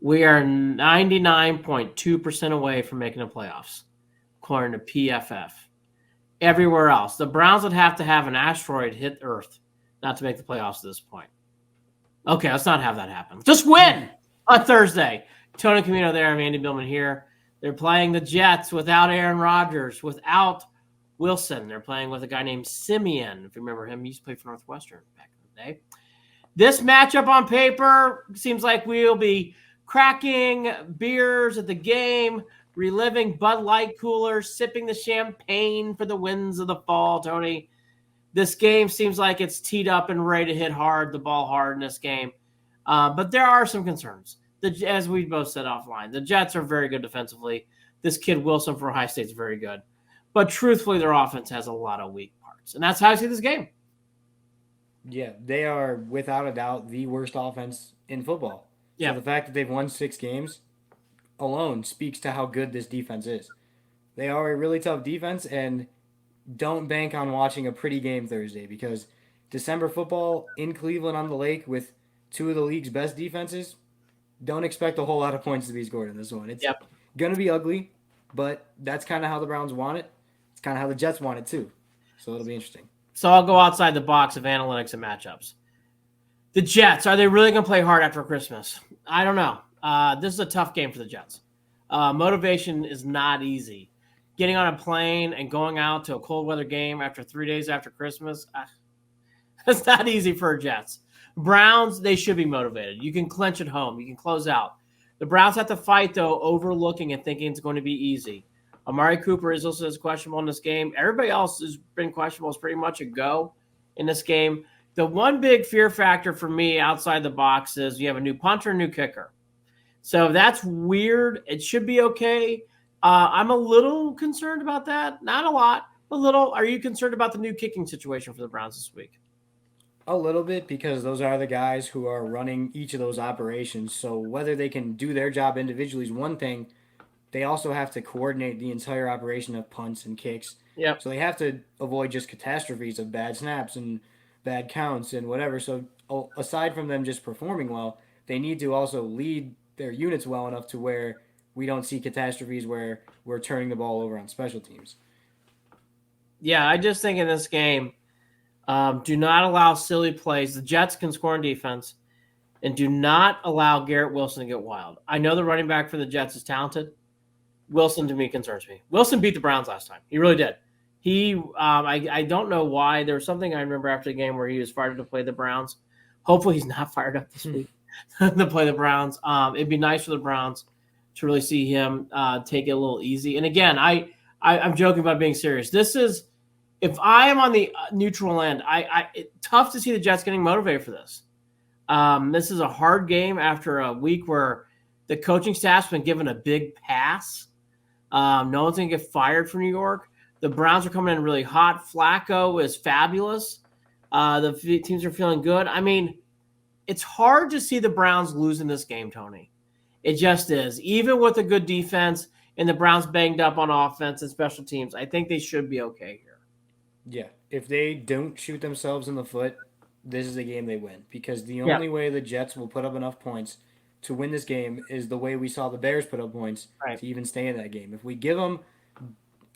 We are 99.2% away from making the playoffs, according to PFF. Everywhere else, the Browns would have to have an asteroid hit Earth not to make the playoffs at this point. Okay, let's not have that happen. Just win on Thursday. Tony Camino there. I'm Andy Billman here. They're playing the Jets without Aaron Rodgers, without Wilson. They're playing with a guy named Simeon. If you remember him, he used to play for Northwestern back in the day. This matchup on paper seems like we'll be cracking beers at the game, reliving Bud Light coolers, sipping the champagne for the winds of the fall, Tony. This game seems like it's teed up and ready to hit the ball hard in this game. But there are some concerns. As we both said offline, the Jets are very good defensively. This kid Wilson for Ohio State is very good. But truthfully, their offense has a lot of weak parts. And that's how I see this game. Yeah, they are without a doubt the worst offense in football. So the fact that they've won 6 games alone speaks to how good this defense is. They are a really tough defense, and don't bank on watching a pretty game Thursday because December football in Cleveland on the lake with 2 of the league's best defenses, don't expect a whole lot of points to be scored in this one. It's going to be ugly, but that's kind of how the Browns want it. It's kind of how the Jets want it too. So it'll be interesting. So I'll go outside the box of analytics and matchups. The Jets, are they really going to play hard after Christmas? I don't know. This is a tough game for the Jets. Motivation is not easy. Getting on a plane and going out to a cold weather game after 3 days after Christmas, that's not easy for Jets. Browns, they should be motivated. You can clinch at home. You can close out. The Browns have to fight, though, overlooking and thinking it's going to be easy. Amari Cooper is also questionable in this game. Everybody else has been questionable. It's pretty much a go in this game. The one big fear factor for me outside the box is you have a new punter, a new kicker. So that's weird. It should be okay. I'm a little concerned about that. Not a lot, a little. Are you concerned about the new kicking situation for the Browns this week? A little bit because those are the guys who are running each of those operations. So whether they can do their job individually is one thing. They also have to coordinate the entire operation of punts and kicks. Yep. So they have to avoid just catastrophes of bad snaps and bad counts and whatever. So aside from them just performing well, they need to also lead their units well enough to where we don't see catastrophes where we're turning the ball over on special teams. Yeah, I just think in this game, do not allow silly plays. The Jets can score on defense, and do not allow Garrett Wilson to get wild. I know the running back for the Jets is talented. Wilson, to me, concerns me. Wilson beat the Browns last time. He really did. I don't know why. There was something I remember after the game where he was fired up to play the Browns. Hopefully he's not fired up this week to play the Browns. It'd be nice for the Browns to really see him take it a little easy. And again, I'm joking about being serious. This is, if I am on the neutral end, it's tough to see the Jets getting motivated for this. This is a hard game after a week where the coaching staff's been given a big pass. No one's going to get fired from New York. The Browns are coming in really hot. Flacco is fabulous. The teams are feeling good. I mean, it's hard to see the Browns losing this game, Tony. It just is. Even with a good defense and the Browns banged up on offense and special teams, I think they should be okay here. Yeah. If they don't shoot themselves in the foot, this is a game they win. Because the only way the Jets will put up enough points to win this game is the way we saw the Bears put up points to even stay in that game. If we give them,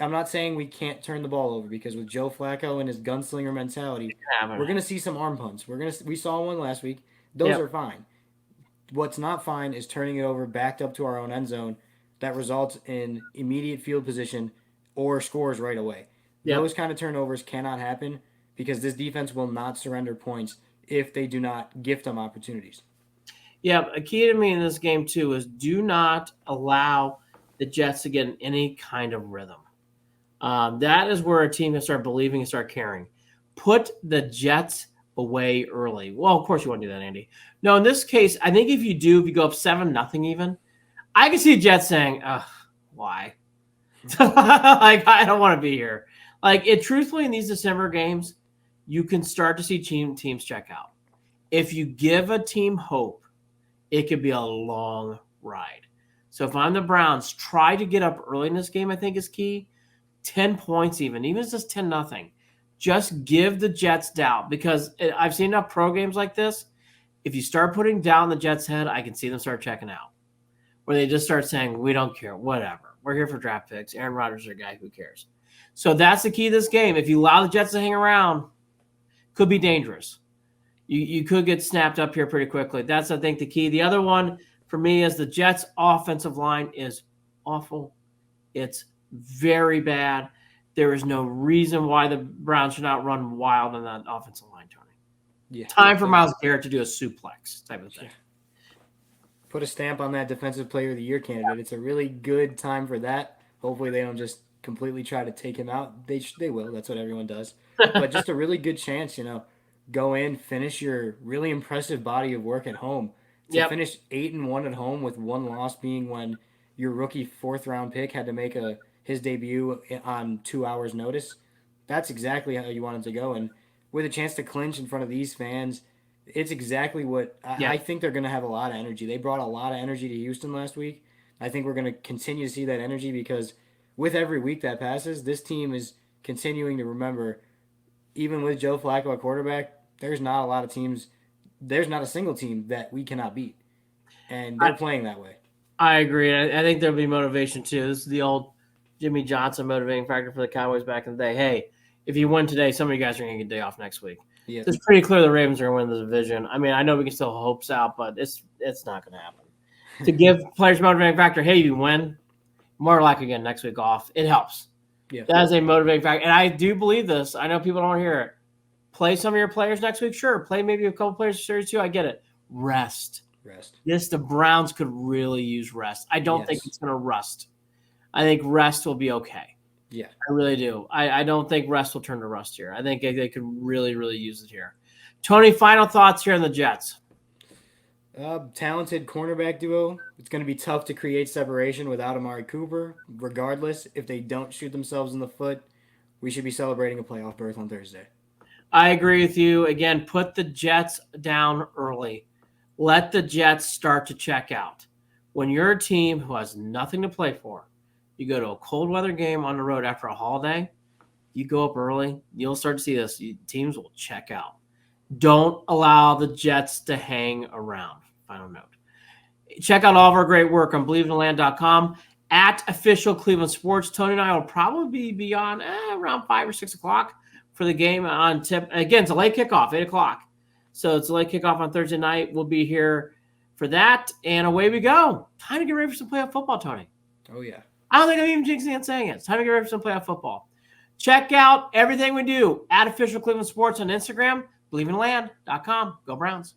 I'm not saying we can't turn the ball over because with Joe Flacco and his gunslinger mentality, we're going to see some arm punts. We saw one last week. Those are fine. What's not fine is turning it over backed up to our own end zone that results in immediate field position or scores right away. Those kind of turnovers cannot happen because this defense will not surrender points if they do not gift them opportunities. Yeah, a key to me in this game, too, is do not allow the Jets to get in any kind of rhythm. That is where a team can start believing and start caring. Put the Jets away early. Well, of course you want to do that, Andy. No, in this case, I think if you go up 7-0 even, I can see the Jets saying, why? Like, I don't want to be here. Like, truthfully, in these December games, you can start to see teams check out. If you give a team hope, it could be a long ride. So if I'm the Browns, try to get up early in this game, I think is key. 10 points even if it's just 10-0. Just give the Jets doubt because I've seen enough pro games like this. If you start putting doubt in the Jets' head, I can see them start checking out. where they just start saying, we don't care, whatever. We're here for draft picks. Aaron Rodgers is a guy, who cares? So that's the key to this game. If you allow the Jets to hang around, could be dangerous. You could get snapped up here pretty quickly. That's, I think, the key. The other one for me is the Jets' offensive line is awful. It's very bad. There is no reason why the Browns should not run wild on that offensive line, Tony. Yeah. Time for Myles Garrett to do a suplex type of thing. Put a stamp on that Defensive Player of the Year candidate. It's a really good time for that. Hopefully they don't just completely try to take him out. They will. That's what everyone does. But just a really good chance, go in, finish your really impressive body of work at home. To finish 8-1 at home with one loss being when your rookie 4th-round pick had to make his debut on 2 hours' notice. That's exactly how you wanted to go. And with a chance to clinch in front of these fans, it's exactly what I think they're going to have a lot of energy. They brought a lot of energy to Houston last week. I think we're going to continue to see that energy because with every week that passes, this team is continuing to remember, even with Joe Flacco at quarterback, there's not a lot of teams, there's not a single team that we cannot beat. And they're playing that way. I agree. I think there'll be motivation too. This is the old Jimmy Johnson motivating factor for the Cowboys back in the day. Hey, if you win today, some of you guys are going to get a day off next week. Yeah. It's pretty clear the Ravens are going to win the division. I mean, I know we can still hopes out, but it's not going to happen. To give players motivating factor, hey, you win, more likely again next week off. It helps. Yeah. That is a motivating factor. And I do believe this. I know people don't hear it. Play some of your players next week. Sure. Play maybe a couple players in series 2. I get it. Rest. The Browns could really use rest. I don't think it's going to rust. I think rest will be okay. Yeah, I really do. I don't think rest will turn to rust here. I think they could really, really use it here. Tony, final thoughts here on the Jets. Talented cornerback duo. It's going to be tough to create separation without Amari Cooper. Regardless, if they don't shoot themselves in the foot, we should be celebrating a playoff berth on Thursday. I agree with you. Again, put the Jets down early. Let the Jets start to check out. When you're a team who has nothing to play for, you go to a cold weather game on the road after a holiday, you go up early, you'll start to see this. Teams will check out. Don't allow the Jets to hang around. Final note. Check out all of our great work on BelieveInTheLand.com at Official Cleveland Sports. Tony and I will probably be on around 5 or 6 o'clock for the game on tip. Again, it's a late kickoff, 8 o'clock. So it's a late kickoff on Thursday night. We'll be here for that, and away we go. Time to get ready for some playoff football, Tony. Oh, yeah. I don't think I'm even jinxing and saying it. It's time to get ready for some playoff football. Check out everything we do at Official Cleveland Sports on Instagram, BelieveInTheLand.com. Go Browns.